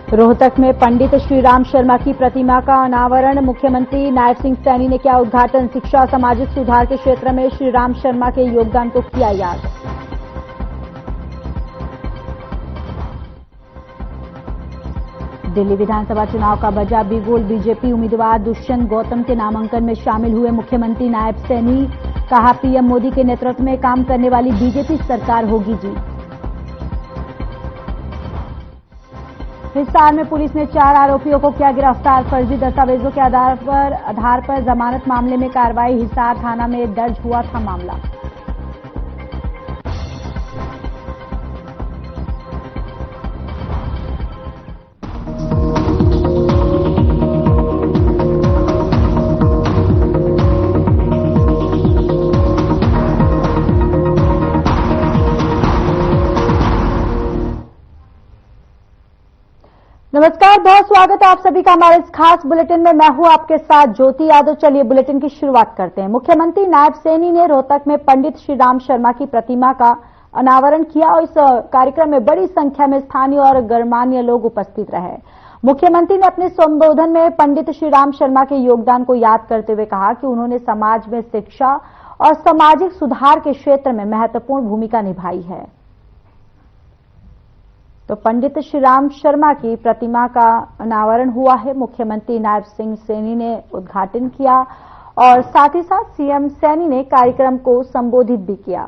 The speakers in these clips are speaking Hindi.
रोहतक में पंडित श्रीराम शर्मा की प्रतिमा का अनावरण, मुख्यमंत्री नायब सिंह सैनी ने किया उद्घाटन। शिक्षा और सामाजिक सुधार के क्षेत्र में श्रीराम शर्मा के योगदान को किया याद। दिल्ली विधानसभा चुनाव का बजा बिगुल, बीजेपी उम्मीदवार दुष्यंत गौतम के नामांकन में शामिल हुए मुख्यमंत्री नायब सैनी। कहा, पीएम मोदी के नेतृत्व में काम करने वाली बीजेपी सरकार होगी जी। हिसार में पुलिस ने 4 आरोपियों को किया गिरफ्तार। फर्जी दस्तावेजों के आधार पर जमानत मामले में कार्रवाई। हिसार थाना में दर्ज हुआ था मामला। नमस्कार, बहुत स्वागत है आप सभी का हमारे इस खास बुलेटिन में। मैं हूं आपके साथ ज्योति यादव। चलिए बुलेटिन की शुरुआत करते हैं। मुख्यमंत्री नायब सैनी ने रोहतक में पंडित श्रीराम शर्मा की प्रतिमा का अनावरण किया और इस कार्यक्रम में बड़ी संख्या में स्थानीय और गणमान्य लोग उपस्थित रहे। मुख्यमंत्री ने अपने संबोधन में पंडित श्रीराम शर्मा के योगदान को याद करते हुए कहा कि उन्होंने समाज में शिक्षा और सामाजिक सुधार के क्षेत्र में महत्वपूर्ण भूमिका निभाई है। तो पंडित श्रीराम शर्मा की प्रतिमा का अनावरण हुआ है। मुख्यमंत्री नायब सिंह सैनी ने उद्घाटन किया और साथ ही साथ सीएम सैनी ने कार्यक्रम को संबोधित भी किया।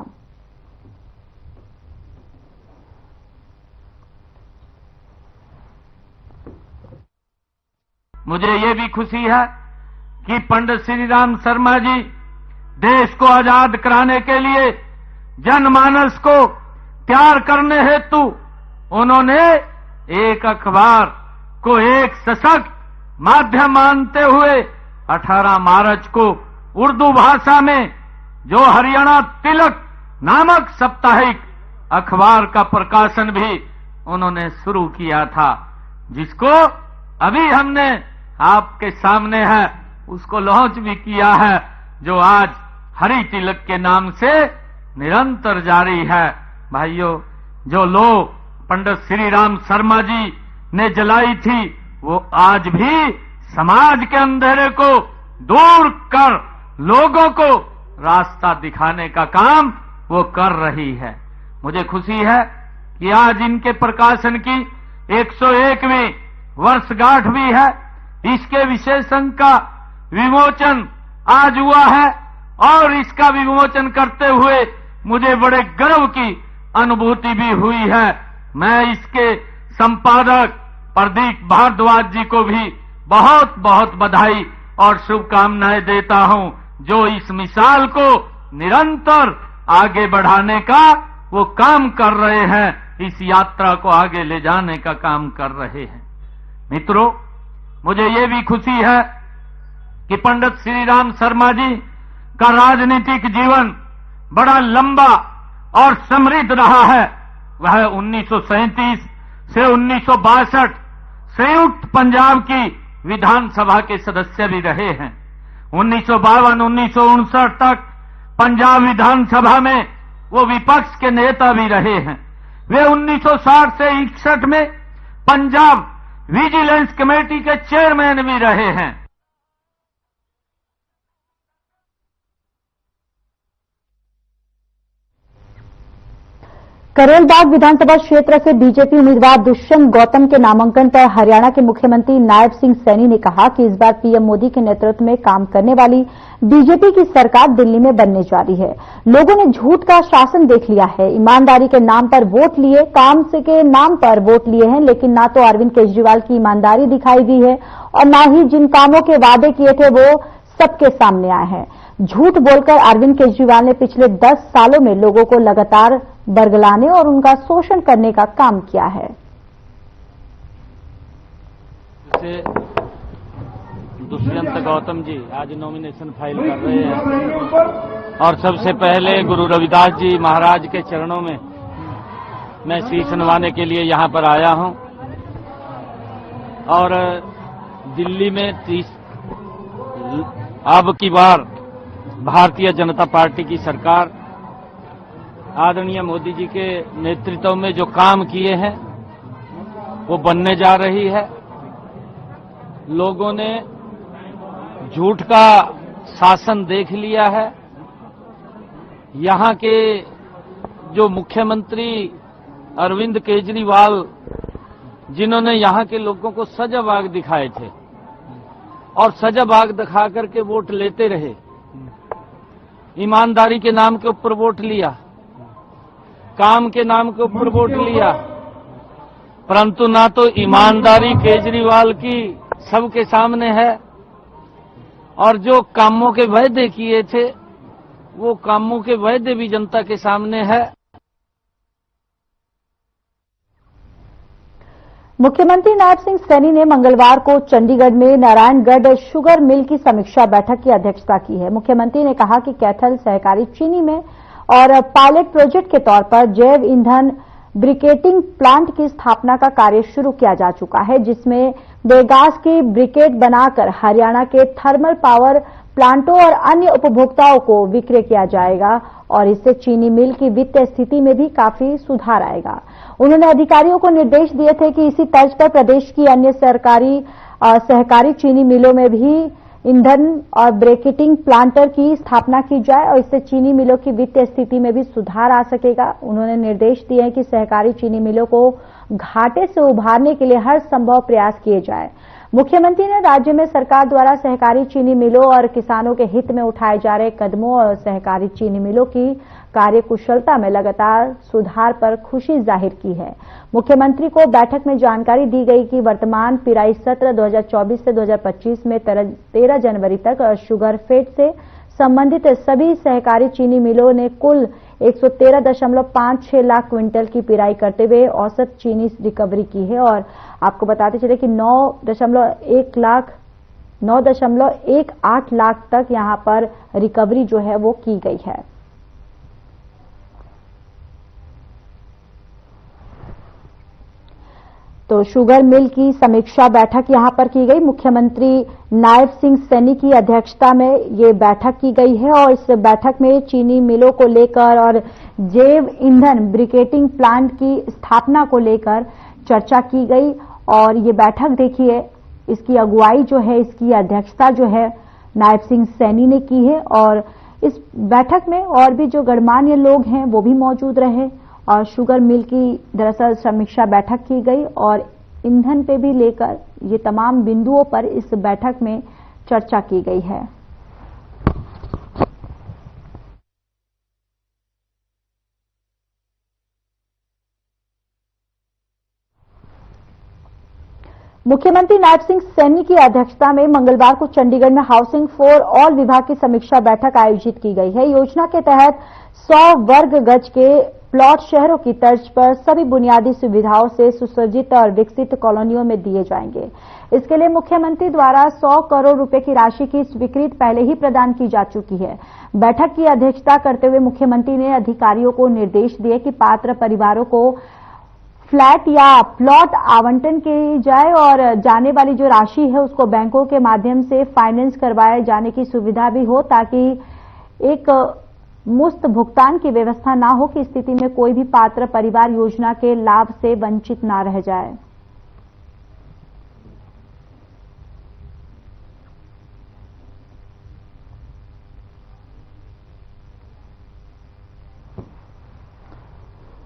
मुझे ये भी खुशी है कि पंडित श्रीराम शर्मा जी देश को आजाद कराने के लिए जनमानस को तैयार करने हेतु उन्होंने एक अखबार को एक सशक्त माध्यम मानते हुए 18 मार्च को उर्दू भाषा में जो हरियाणा तिलक नामक साप्ताहिक अखबार का प्रकाशन भी उन्होंने शुरू किया था, जिसको अभी हमने आपके सामने है उसको लॉन्च भी किया है, जो आज हरि तिलक के नाम से निरंतर जारी है। भाइयों, जो लोग पंडित श्रीराम शर्मा जी ने जलाई थी वो आज भी समाज के अंधेरे को दूर कर लोगों को रास्ता दिखाने का काम वो कर रही है। मुझे खुशी है कि आज इनके प्रकाशन की 101वीं वर्षगांठ भी है। इसके विशेष अंक का विमोचन आज हुआ है और इसका विमोचन करते हुए मुझे बड़े गर्व की अनुभूति भी हुई है। मैं इसके संपादक प्रदीप भारद्वाज जी को भी बहुत बहुत बधाई और शुभकामनाएं देता हूं, जो इस मिसाल को निरंतर आगे बढ़ाने का वो काम कर रहे हैं, इस यात्रा को आगे ले जाने का काम कर रहे हैं। मित्रों, मुझे ये भी खुशी है कि पंडित श्रीराम शर्मा जी का राजनीतिक जीवन बड़ा लंबा और समृद्ध रहा है। वह 1937 से 1962 संयुक्त पंजाब की विधानसभा के सदस्य भी रहे हैं। 1952-1959 तक पंजाब विधानसभा में वो विपक्ष के नेता भी रहे हैं। वे 1960 से 61 में पंजाब विजिलेंस कमेटी के चेयरमैन भी रहे हैं। करोलबाग विधानसभा क्षेत्र से बीजेपी उम्मीदवार दुष्यंत गौतम के नामांकन पर हरियाणा के मुख्यमंत्री नायब सिंह सैनी ने कहा कि इस बार पीएम मोदी के नेतृत्व में काम करने वाली बीजेपी की सरकार दिल्ली में बनने जा रही है। लोगों ने झूठ का शासन देख लिया है, ईमानदारी के नाम पर वोट लिए, काम से के नाम पर वोट लिए हैं, लेकिन ना तो अरविंद केजरीवाल की ईमानदारी दिखाई दी है और ना ही जिन कामों के वादे किए थे वो सबके सामने आए हैं। झूठ बोलकर अरविंद केजरीवाल ने पिछले 10 सालों में लोगों को लगातार बरगलाने और उनका शोषण करने का काम किया है। दुष्यंत गौतम जी आज नॉमिनेशन फाइल कर रहे हैं और सबसे पहले गुरु रविदास जी महाराज के चरणों में मैं शीश नवाने के लिए यहां पर आया हूं और दिल्ली में अब की बार भारतीय जनता पार्टी की सरकार आदरणीय मोदी जी के नेतृत्व में जो काम किए हैं वो बनने जा रही है। लोगों ने झूठ का शासन देख लिया है। यहां के जो मुख्यमंत्री अरविंद केजरीवाल, जिन्होंने यहां के लोगों को सजाबाग दिखाए थे और सजाबाग दिखा करके वोट लेते रहे, ईमानदारी के नाम के ऊपर वोट लिया, काम के नाम के ऊपर वोट लिया, परंतु ना तो ईमानदारी केजरीवाल की सबके सामने है और जो कामों के वायदे किए थे वो कामों के वायदे भी जनता के सामने है। मुख्यमंत्री नायब सिंह सैनी ने मंगलवार को चंडीगढ़ में नारायणगढ़ शुगर मिल की समीक्षा बैठक की अध्यक्षता की है। मुख्यमंत्री ने कहा कि कैथल सहकारी चीनी में और पायलट प्रोजेक्ट के तौर पर जैव ईंधन ब्रिकेटिंग प्लांट की स्थापना का कार्य शुरू किया जा चुका है, जिसमें बेगास की ब्रिकेट बनाकर हरियाणा के थर्मल पावर प्लांटों और अन्य उपभोक्ताओं को विक्रय किया जाएगा और इससे चीनी मिल की वित्तीय स्थिति में भी काफी सुधार आएगा। उन्होंने अधिकारियों को निर्देश दिए थे कि इसी तर्ज पर प्रदेश की अन्य सहकारी चीनी मिलों में भी ईंधन और ब्रिकेटिंग प्लांटर की स्थापना की जाए और इससे चीनी मिलों की वित्तीय स्थिति में भी सुधार आ सकेगा। उन्होंने निर्देश दिए कि सहकारी चीनी मिलों को घाटे से उभारने के लिए हर संभव प्रयास किए जाए। मुख्यमंत्री ने राज्य में सरकार द्वारा सहकारी चीनी मिलों और किसानों के हित में उठाए जा रहे कदमों और सहकारी चीनी मिलों की कार्यकुशलता में लगातार सुधार पर खुशी जाहिर की है। मुख्यमंत्री को बैठक में जानकारी दी गई कि वर्तमान पिराई सत्र 2024 से 2025 में 13 जनवरी तक शुगर फेड से संबंधित सभी सहकारी चीनी मिलों ने कुल 113.56 लाख क्विंटल की पिराई करते हुए औसत चीनी रिकवरी की है और आपको बताते चले कि 9.18 लाख तक यहां पर रिकवरी जो है वो की गई है। तो शुगर मिल की समीक्षा बैठक यहां पर की गई। मुख्यमंत्री नायब सिंह सैनी की अध्यक्षता में ये बैठक की गई है और इस बैठक में चीनी मिलों को लेकर और जैव ईंधन ब्रिकेटिंग प्लांट की स्थापना को लेकर चर्चा की गई और ये बैठक देखिए, इसकी अगुवाई जो है, इसकी अध्यक्षता जो है नायब सिंह सैनी ने की है और इस बैठक में और भी जो गणमान्य लोग हैं वो भी मौजूद रहे और शुगर मिल की दरअसल समीक्षा बैठक की गई और ईंधन पे भी लेकर ये तमाम बिंदुओं पर इस बैठक में चर्चा की गई है। मुख्यमंत्री नायब सिंह सैनी की अध्यक्षता में मंगलवार को चंडीगढ़ में हाउसिंग फॉर ऑल विभाग की समीक्षा बैठक आयोजित की गई है। योजना के तहत 100 वर्ग गज के प्लॉट शहरों की तर्ज पर सभी बुनियादी सुविधाओं से सुसज्जित और विकसित कॉलोनियों में दिए जाएंगे। इसके लिए मुख्यमंत्री द्वारा 100 करोड़ रुपए की राशि की स्वीकृति पहले ही प्रदान की जा चुकी है। बैठक की अध्यक्षता करते हुए मुख्यमंत्री ने अधिकारियों को निर्देश दिए कि पात्र परिवारों को फ्लैट या प्लॉट आवंटन की जाए और जाने वाली जो राशि है उसको बैंकों के माध्यम से फाइनेंस करवाए जाने की सुविधा भी हो, ताकि एक मुफ्त भुगतान की व्यवस्था ना हो कि स्थिति में कोई भी पात्र परिवार योजना के लाभ से वंचित ना रह जाए।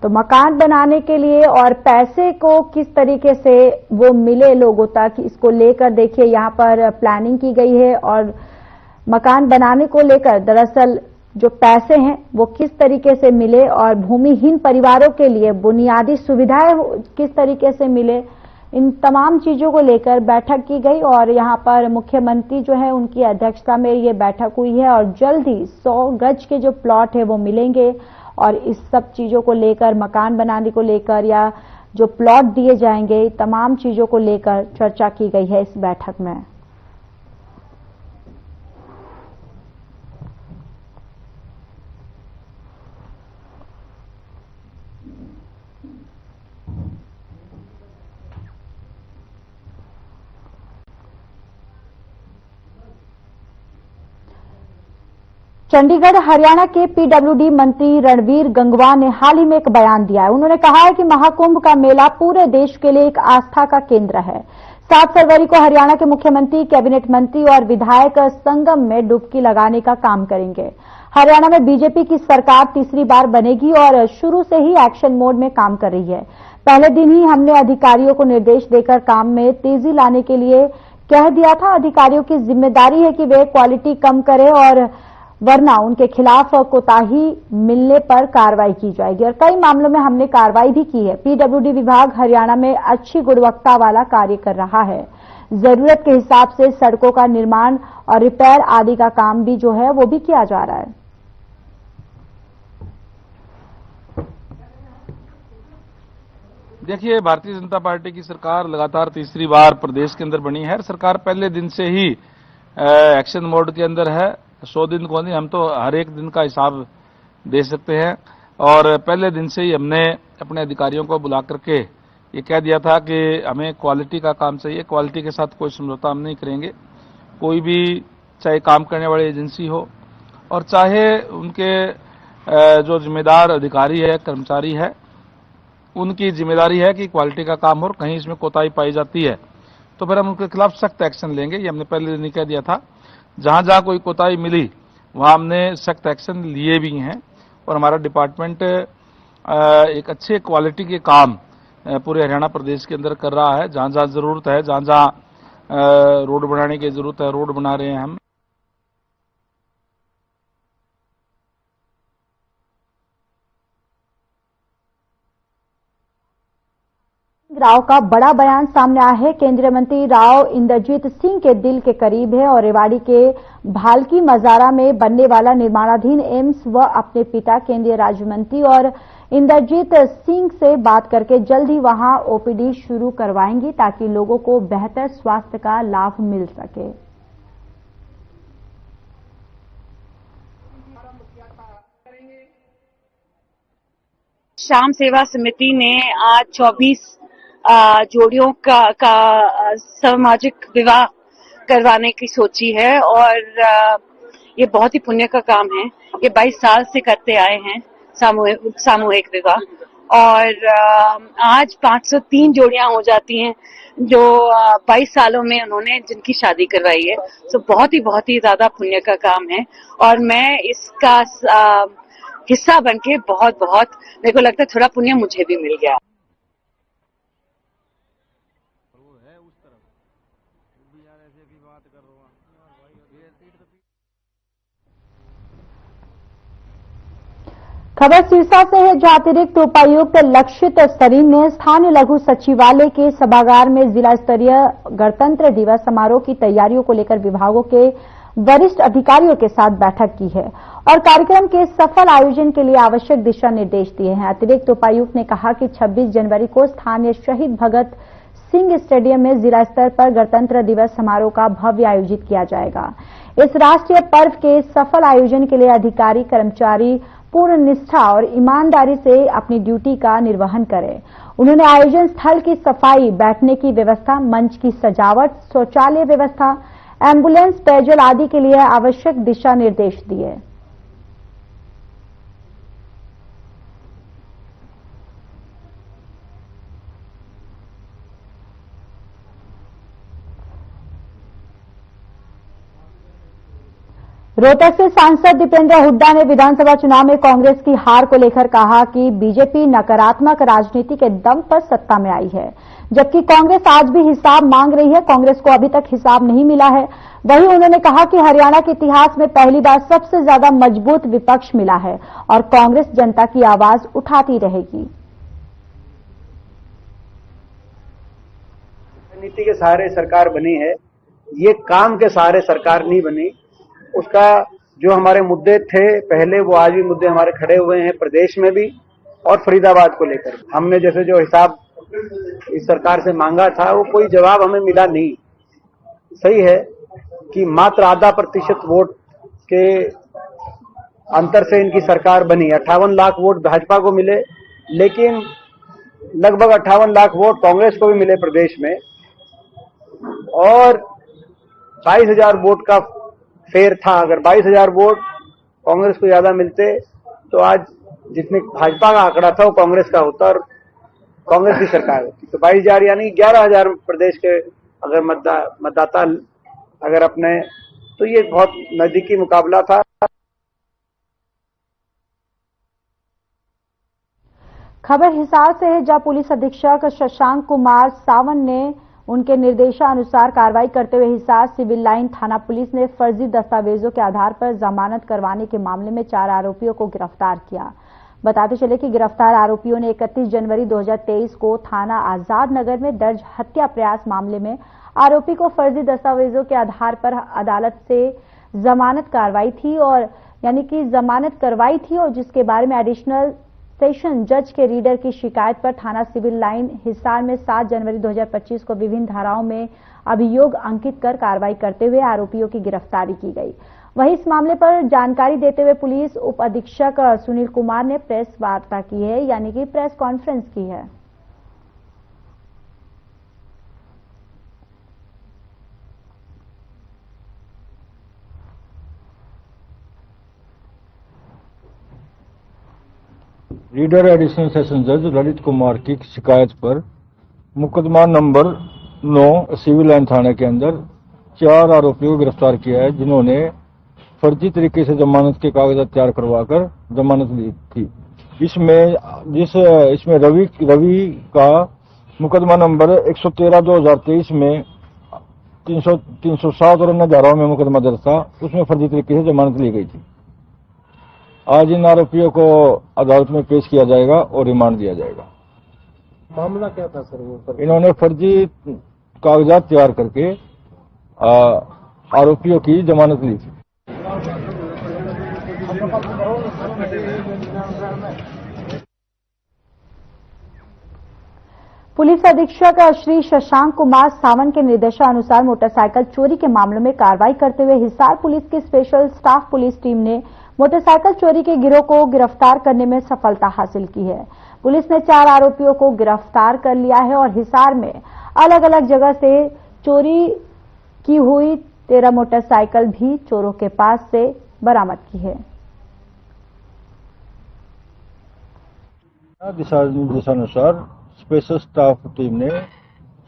तो मकान बनाने के लिए और पैसे को किस तरीके से वो मिले लोगों तक, इसको लेकर देखिए यहां पर प्लानिंग की गई है और मकान बनाने को लेकर दरअसल जो पैसे हैं वो किस तरीके से मिले और भूमिहीन परिवारों के लिए बुनियादी सुविधाएं किस तरीके से मिले, इन तमाम चीजों को लेकर बैठक की गई और यहां पर मुख्यमंत्री जो है उनकी अध्यक्षता में ये बैठक हुई है और जल्द ही 100 गज के जो प्लॉट है वो मिलेंगे और इस सब चीजों को लेकर, मकान बनाने को लेकर या जो प्लॉट दिए जाएंगे, तमाम चीजों को लेकर चर्चा की गई है इस बैठक में। चंडीगढ़ हरियाणा के पीडब्ल्यूडी मंत्री रणवीर गंगवा ने हाल ही में एक बयान दिया है। उन्होंने कहा है कि महाकुंभ का मेला पूरे देश के लिए एक आस्था का केंद्र है। 7 फरवरी को हरियाणा के मुख्यमंत्री, कैबिनेट मंत्री और विधायक संगम में डुबकी लगाने का काम करेंगे। हरियाणा में बीजेपी की सरकार तीसरी बार बनेगी और शुरू से ही एक्शन मोड में काम कर रही है। पहले दिन ही हमने अधिकारियों को निर्देश देकर काम में तेजी लाने के लिए कह दिया था। अधिकारियों की जिम्मेदारी है कि वे क्वालिटी कम करें और वरना उनके खिलाफ कोताही मिलने पर कार्रवाई की जाएगी और कई मामलों में हमने कार्रवाई भी की है। पीडब्ल्यूडी विभाग हरियाणा में अच्छी गुणवत्ता वाला कार्य कर रहा है। जरूरत के हिसाब से सड़कों का निर्माण और रिपेयर आदि का काम भी जो है वो भी किया जा रहा है। देखिए, भारतीय जनता पार्टी की सरकार लगातार तीसरी बार प्रदेश के अंदर बनी है। सरकार पहले दिन से ही एक्शन मोड के अंदर है। 100 दिन को नहीं, हम तो हर एक दिन का हिसाब दे सकते हैं। और पहले दिन से ही हमने अपने अधिकारियों को बुला करके ये कह दिया था कि हमें क्वालिटी का काम चाहिए, क्वालिटी के साथ कोई समझौता हम नहीं करेंगे। कोई भी चाहे काम करने वाली एजेंसी हो और चाहे उनके जो जिम्मेदार अधिकारी है, कर्मचारी है, उनकी जिम्मेदारी है कि क्वालिटी का काम हो और कहीं इसमें कोताही पाई जाती है तो फिर हम उनके खिलाफ सख्त एक्शन लेंगे। ये हमने पहले दिन ही कह दिया था। जहां जहां कोई कोताही मिली वहां हमने सख्त एक्शन लिए भी हैं और हमारा डिपार्टमेंट एक अच्छे क्वालिटी के काम पूरे हरियाणा प्रदेश के अंदर कर रहा है। जहां जहां जरूरत है, जहां जहां रोड बनाने की जरूरत है, रोड बना रहे हैं हम। राव का बड़ा बयान सामने आया है। केंद्रीय मंत्री राव इंद्रजीत सिंह के दिल के करीब है और रेवाड़ी के भालकी मजारा में बनने वाला निर्माणाधीन एम्स व अपने पिता केंद्रीय राज्य मंत्री और इंद्रजीत सिंह से बात करके जल्द ही वहां ओपीडी शुरू करवाएंगी ताकि लोगों को बेहतर स्वास्थ्य का लाभ मिल सके। श्याम सेवा समिति ने आज 24 जोड़ियों का सामाजिक विवाह करवाने की सोची है और ये बहुत ही पुण्य का काम है। ये 22 साल से करते आए हैं सामूहिक विवाह और आज 503 जोड़ियां हो जाती हैं जो 22 सालों में उन्होंने जिनकी शादी करवाई है। तो बहुत ही ज्यादा पुण्य का काम है और मैं इसका हिस्सा बनके बहुत मेरे को लगता है थोड़ा पुण्य मुझे भी मिल गया। खबर सिरसा से है, जहां अतिरिक्त उपायुक्त लक्षित सरीन ने स्थानीय लघु सचिवालय के सभागार में जिला स्तरीय गणतंत्र दिवस समारोह की तैयारियों को लेकर विभागों के वरिष्ठ अधिकारियों के साथ बैठक की है और कार्यक्रम के सफल आयोजन के लिए आवश्यक दिशा निर्देश दिए हैं। अतिरिक्त उपायुक्त ने कहा कि 26 जनवरी को स्थानीय शहीद भगत सिंह स्टेडियम में जिला स्तर पर गणतंत्र दिवस समारोह का भव्य आयोजित किया जाएगा। इस राष्ट्रीय पर्व के सफल आयोजन के लिए अधिकारी कर्मचारी पूर्ण निष्ठा और ईमानदारी से अपनी ड्यूटी का निर्वहन करें। उन्होंने आयोजन स्थल की सफाई, बैठने की व्यवस्था, मंच की सजावट, शौचालय व्यवस्था, एम्बुलेंस, पेयजल आदि के लिए आवश्यक दिशा निर्देश दिए। रोहतक से सांसद दीपेंद्र हुड्डा ने विधानसभा चुनाव में कांग्रेस की हार को लेकर कहा कि बीजेपी नकारात्मक राजनीति के दम पर सत्ता में आई है, जबकि कांग्रेस आज भी हिसाब मांग रही है। कांग्रेस को अभी तक हिसाब नहीं मिला है। वहीं उन्होंने कहा कि हरियाणा के इतिहास में पहली बार सबसे ज्यादा मजबूत विपक्ष मिला है और कांग्रेस जनता की आवाज उठाती रहेगी। नीति के सहारे सरकार बनी है, ये काम के सहारे सरकार नहीं बनी। उसका जो हमारे मुद्दे थे पहले, वो आज भी मुद्दे हमारे खड़े हुए हैं प्रदेश में भी और फरीदाबाद को लेकर। हमने जैसे जो हिसाब इस सरकार से मांगा था वो कोई जवाब हमें मिला नहीं। सही है कि मात्र आधा % वोट के अंतर से इनकी सरकार बनी। 58 लाख वोट भाजपा को मिले, लेकिन लगभग 58 लाख वोट कांग्रेस को भी मिले प्रदेश में और 22,000 वोट का फेर था। अगर 22,000 वोट कांग्रेस को ज्यादा मिलते तो आज जितने भाजपा का आंकड़ा था वो कांग्रेस का होता और कांग्रेस की सरकार होती। तो 22,000 यानी 11,000 प्रदेश के अगर मतदाता अगर अपने, तो ये बहुत नजदीकी मुकाबला था। खबर हिसार से है, जहां पुलिस अधीक्षक शशांक कुमार सावन ने उनके निर्देशानुसार कार्रवाई करते हुए हिसार सिविल लाइन थाना पुलिस ने फर्जी दस्तावेजों के आधार पर जमानत करवाने के मामले में 4 आरोपियों को गिरफ्तार किया। बताते चले कि गिरफ्तार आरोपियों ने 31 जनवरी 2023 को थाना आजाद नगर में दर्ज हत्या प्रयास मामले में आरोपी को फर्जी दस्तावेजों के आधार पर अदालत से जमानत करवाई थी और जिसके बारे में एडिशनल सेशन जज के रीडर की शिकायत पर थाना सिविल लाइन हिसार में 7 जनवरी 2025 को विभिन्न धाराओं में अभियोग अंकित कर कार्रवाई करते हुए आरोपियों की गिरफ्तारी की गई। वहीं इस मामले पर जानकारी देते हुए पुलिस उप अधीक्षक सुनील कुमार ने प्रेस वार्ता की है, यानी कि प्रेस कॉन्फ्रेंस की है। रीडर एडिशनल सेशन जज ललित कुमार की शिकायत पर मुकदमा नंबर 9 सिविल लाइन थाने के अंदर 4 आरोपियों को गिरफ्तार किया है, जिन्होंने फर्जी तरीके से जमानत के कागजात तैयार करवाकर जमानत ली थी। इसमें रवि का मुकदमा नंबर 113/2023 में 307 और अन्य धाराओं में मुकदमा दर्ज था, उसमें फर्जी तरीके से जमानत ली गई थी। आज इन आरोपियों को अदालत में पेश किया जाएगा और रिमांड दिया जाएगा। मामला क्या था सर? इन्होंने फर्जी कागजात तैयार करके आरोपियों की जमानत ली थी। पुलिस अधीक्षक श्री शशांक कुमार सावन के निर्देशानुसार मोटरसाइकिल चोरी के मामलों में कार्रवाई करते हुए हिसार पुलिस की स्पेशल स्टाफ पुलिस टीम ने मोटरसाइकिल चोरी के गिरोह को गिरफ्तार करने में सफलता हासिल की है। पुलिस ने 4 आरोपियों को गिरफ्तार कर लिया है और हिसार में अलग अलग जगह से चोरी की हुई 13 मोटरसाइकिल भी चोरों के पास से बरामद की है। दिशा निर्देशानुसार स्पेशल स्टाफ टीम ने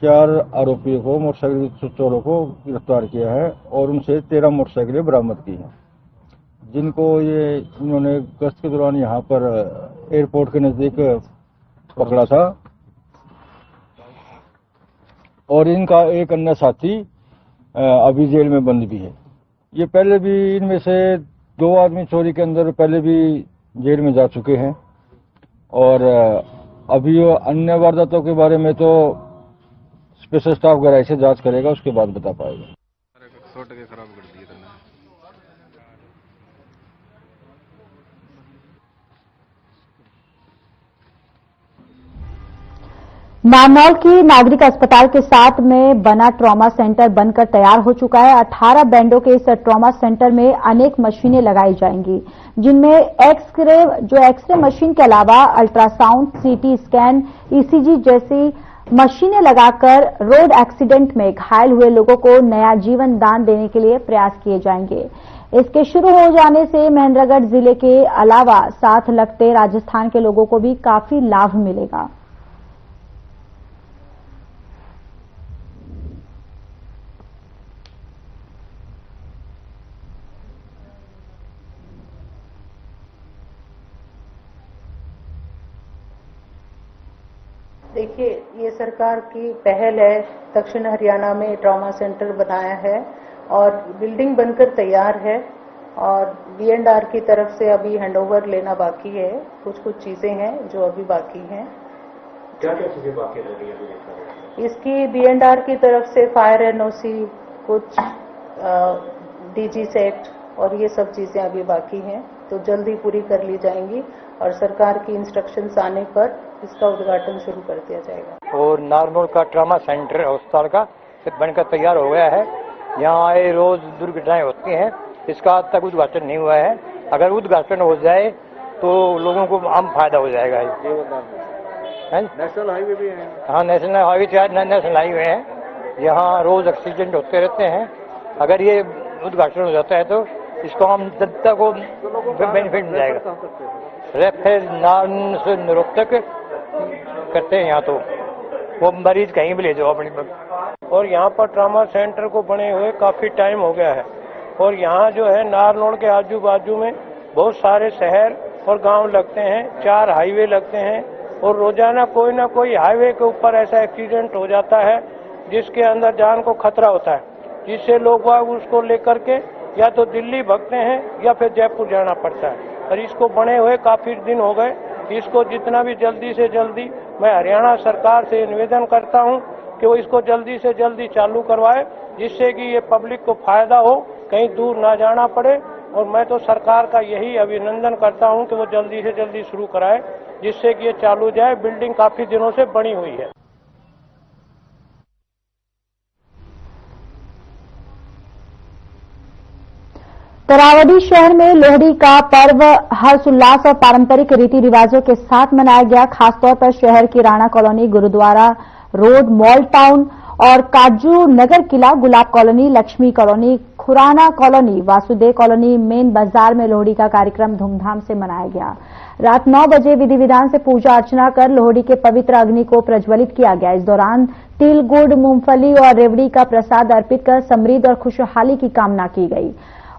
4 आरोपियों को मोटरसाइकिल चोरों को गिरफ्तार किया है और उनसे 13 मोटरसाइकिलें बरामद की हैं, जिनको इन्होंने गश्त के दौरान यहाँ पर एयरपोर्ट के नजदीक पकड़ा था और इनका एक अन्य साथी अभी जेल में बंद भी है। ये पहले भी इनमें से 2 आदमी चोरी के अंदर पहले भी जेल में जा चुके हैं और अभी अन्य वारदातों के बारे में तो स्पेशल स्टाफ गहराई से जांच करेगा, उसके बाद बता पाएगा। नारनौल की नागरिक अस्पताल के साथ में बना ट्रॉमा सेंटर बनकर तैयार हो चुका है। 18 बेडों के इस ट्रॉमा सेंटर में अनेक मशीनें लगाई जाएंगी, जिनमें एक्सरे मशीन के अलावा अल्ट्रासाउंड, सीटी स्कैन, ईसीजी जैसी मशीनें लगाकर रोड एक्सीडेंट में घायल हुए लोगों को नया जीवन दान देने के लिए प्रयास किए जाएंगे। इसके शुरू हो जाने से महेंद्रगढ़ जिले के अलावा साथ लगते राजस्थान के लोगों को भी काफी लाभ मिलेगा। देखिए, ये सरकार की पहल है। दक्षिण हरियाणा में ट्रॉमा सेंटर बनाया है और बिल्डिंग बनकर तैयार है और B&R की तरफ से अभी हैंडओवर लेना बाकी है। कुछ चीजें हैं जो अभी बाकी हैं। क्या चीजें बाकी रह रही है? इसकी B&R की तरफ से फायर NOC, कुछ DG सेट और ये सब चीजें अभी बाकी हैं, तो जल्दी पूरी कर ली जाएंगी और सरकार की इंस्ट्रक्शंस आने पर इसका उद्घाटन शुरू कर दिया जाएगा। और नारनौल का ट्रॉमा सेंटर अस्पताल का बनकर तैयार हो गया है। यहाँ आए रोज दुर्घटनाएं होती हैं, इसका आज तक उद्घाटन नहीं हुआ है। अगर उद्घाटन हो जाए तो लोगों को आम फायदा हो जाएगा। नेशनल हाईवे भी है? हाँ, नेशनल हाईवे है। यहाँ रोज एक्सीडेंट होते रहते हैं। अगर ये उद्घाटन हो जाता है तो इसको आम जनता को बेनिफिट मिल जाएगा। रेफरेंस से निरुक्तक करते हैं यहाँ, तो वो मरीज कहीं भी ले जाओ अपनी। और यहाँ पर ट्रामा सेंटर को बने हुए काफी टाइम हो गया है और यहाँ जो है नारनौल के आजू बाजू में बहुत सारे शहर और गांव लगते हैं, 4 हाईवे लगते हैं और रोजाना कोई ना कोई हाईवे के ऊपर ऐसा एक्सीडेंट हो जाता है जिसके अंदर जान को खतरा होता है, जिससे लोग उसको लेकर के या तो दिल्ली भागते हैं या फिर जयपुर जाना पड़ता है। और इसको बने हुए काफी दिन हो गए, इसको जितना भी जल्दी से जल्दी मैं हरियाणा सरकार से निवेदन करता हूं कि वो इसको जल्दी से जल्दी चालू करवाए, जिससे कि ये पब्लिक को फायदा हो, कहीं दूर ना जाना पड़े। और मैं तो सरकार का यही अभिनंदन करता हूं कि वो जल्दी से जल्दी शुरू कराए, जिससे कि ये चालू जाए। बिल्डिंग काफी दिनों से बनी हुई है। तरावड़ी शहर में लोहड़ी का पर्व हर्ष उल्लास और पारंपरिक रीति रिवाजों के साथ मनाया गया। खासतौर पर शहर की Rana colony, Gurudwara road, mall town और काजू नगर किला, Gulab colony, Lakshmi colony, Khurana colony, Vasudev colony, main बाजार में लोहड़ी का कार्यक्रम धूमधाम से मनाया गया। रात 9 बजे विधि विधान से पूजा अर्चना कर लोहड़ी के पवित्र अग्नि को प्रज्वलित किया गया। इस दौरान तिल, गुड़, मूंगफली और रेवड़ी का प्रसाद अर्पित कर समृद्धि और खुशहाली की कामना की गई।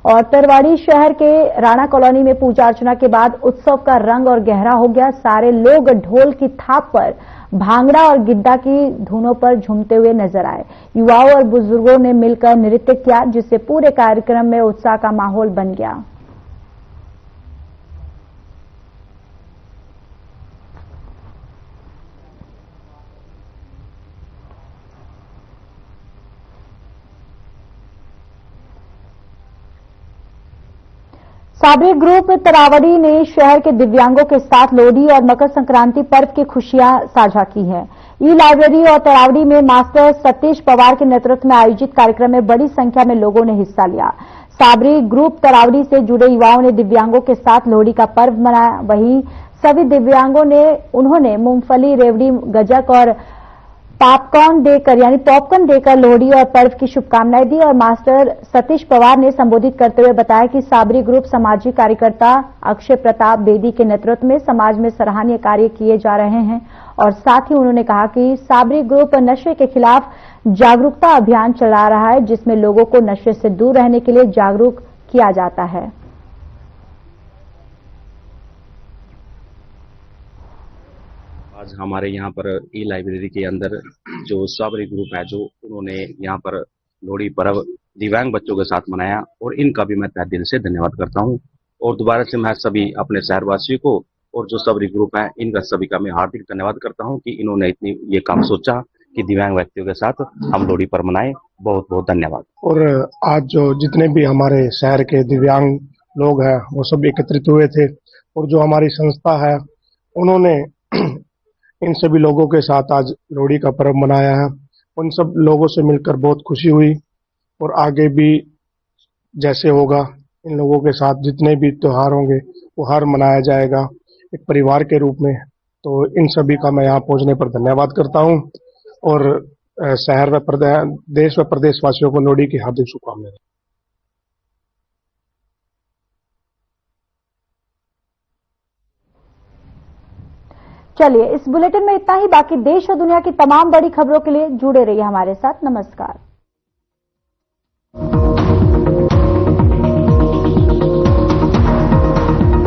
और तरवाड़ी शहर के राणा कॉलोनी में पूजा अर्चना के बाद उत्सव का रंग और गहरा हो गया। सारे लोग ढोल की थाप पर, भांगड़ा और गिद्दा की धुनों पर झूमते हुए नजर आए। युवाओं और बुजुर्गों ने मिलकर नृत्य किया, जिससे पूरे कार्यक्रम में उत्साह का माहौल बन गया। साबरी ग्रुप तरावड़ी ने शहर के दिव्यांगों के साथ लोहड़ी और मकर संक्रांति पर्व की खुशियां साझा की हैं। ई लाइब्रेरी और तरावड़ी में मास्टर सतीश पवार के नेतृत्व में आयोजित कार्यक्रम में बड़ी संख्या में लोगों ने हिस्सा लिया। साबरी ग्रुप तरावड़ी से जुड़े युवाओं ने दिव्यांगों के साथ लोहड़ी का पर्व मनाया। वहीं सभी दिव्यांगों ने उन्होंने मूंगफली, रेवड़ी, गजक और पॉपकॉर्न देकर लोहड़ी और पर्व की शुभकामनाएं दी। और मास्टर सतीश पवार ने संबोधित करते हुए बताया कि साबरी ग्रुप सामाजिक कार्यकर्ता अक्षय प्रताप बेदी के नेतृत्व में समाज में सराहनीय कार्य किए जा रहे हैं। और साथ ही उन्होंने कहा कि साबरी ग्रुप नशे के खिलाफ जागरूकता अभियान चला रहा है, जिसमें लोगों को नशे से दूर रहने के लिए जागरूक किया जाता है। आज हमारे यहाँ पर ई लाइब्रेरी के अंदर जो साबरी ग्रुप है, जो उन्होंने यहाँ पर लोहड़ी पर्व दिव्यांग बच्चों के साथ मनाया, और इनका भी मैं तहे दिल से धन्यवाद करता हूँ। और दोबारा से मैं सभी अपने शहरवासियों को और जो साबरी ग्रुप है, इनका सभी का मैं हार्दिक धन्यवाद करता हूँ कि इन्होंने इतनी ये काम सोचा कि दिव्यांग व्यक्तियों के साथ हम लोहड़ी पर्व मनाएं। बहुत बहुत धन्यवाद। और आज जो जितने भी हमारे शहर के दिव्यांग लोग हैं, वो सब एकत्रित हुए थे और जो हमारी संस्था है, उन्होंने इन सभी लोगों के साथ आज लोहड़ी का पर्व मनाया है। उन सब लोगों से मिलकर बहुत खुशी हुई और आगे भी जैसे होगा, इन लोगों के साथ जितने भी त्योहार होंगे वो हर मनाया जाएगा एक परिवार के रूप में। तो इन सभी का मैं यहाँ पहुंचने पर धन्यवाद करता हूँ और शहर व देश व प्रदेशवासियों को लोहड़ी की हार्दिक शुभकामनाएं। चलिए, इस बुलेटिन में इतना ही। बाकी देश और दुनिया की तमाम बड़ी खबरों के लिए जुड़े रहिए हमारे साथ। नमस्कार।